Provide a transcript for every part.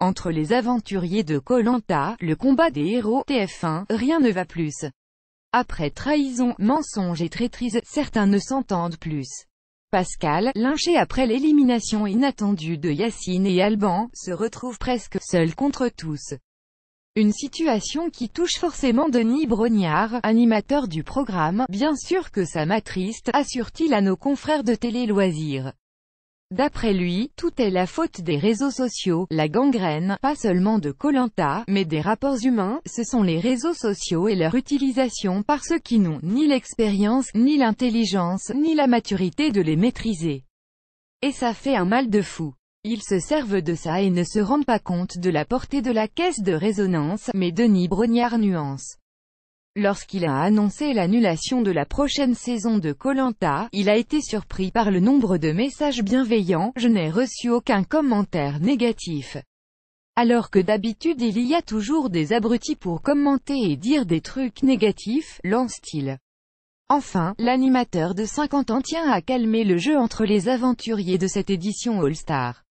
Entre les aventuriers de koh Lanta, le combat des héros, TF1, rien ne va plus. Après trahison, mensonge et traîtrise, certains ne s'entendent plus. Pascal, lynché après l'élimination inattendue de Yacine et Alban, se retrouve presque seul contre tous. Une situation qui touche forcément Denis Brognard, animateur du programme. Bien sûr que ça m'attriste, assure-t-il à nos confrères de Télé Loisirs. D'après lui, tout est la faute des réseaux sociaux, la gangrène, pas seulement de koh Lanta, mais des rapports humains. Ce sont les réseaux sociaux et leur utilisation par ceux qui n'ont ni l'expérience, ni l'intelligence, ni la maturité de les maîtriser. Et ça fait un mal de fou. Ils se servent de ça et ne se rendent pas compte de la portée de la caisse de résonance, mais Denis Brognard nuance. Lorsqu'il a annoncé l'annulation de la prochaine saison de koh Lanta, il a été surpris par le nombre de messages bienveillants. Je n'ai reçu aucun commentaire négatif. Alors que d'habitude il y a toujours des abrutis pour commenter et dire des trucs négatifs, lance-t-il. Enfin, l'animateur de 50 ans tient à calmer le jeu entre les aventuriers de cette édition All-Star.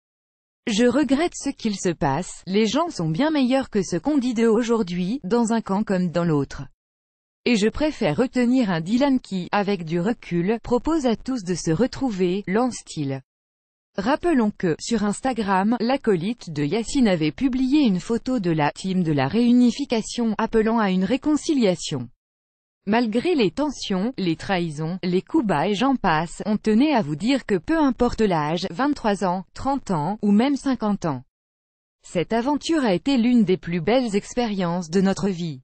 Je regrette ce qu'il se passe, les gens sont bien meilleurs que ce qu'on dit d'eux aujourd'hui, dans un camp comme dans l'autre. Et je préfère retenir un Dylan qui, avec du recul, propose à tous de se retrouver, lance-t-il. Rappelons que, sur Instagram, l'acolyte de Yacine avait publié une photo de la team de la réunification, appelant à une réconciliation. Malgré les tensions, les trahisons, les coups bas et j'en passe, on tenait à vous dire que peu importe l'âge, 23 ans, 30 ans, ou même 50 ans. Cette aventure a été l'une des plus belles expériences de notre vie.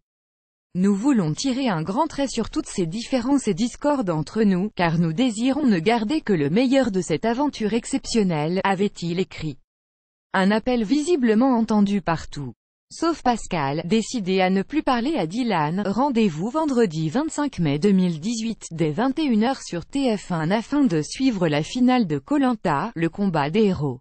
Nous voulons tirer un grand trait sur toutes ces différences et discordes entre nous, car nous désirons ne garder que le meilleur de cette aventure exceptionnelle, avait-il écrit. Un appel visiblement entendu partout. Sauf Pascal, décidé à ne plus parler à Dylan. Rendez-vous vendredi 25 mai 2018, dès 21 h sur TF1 afin de suivre la finale de koh Lanta, le combat des héros.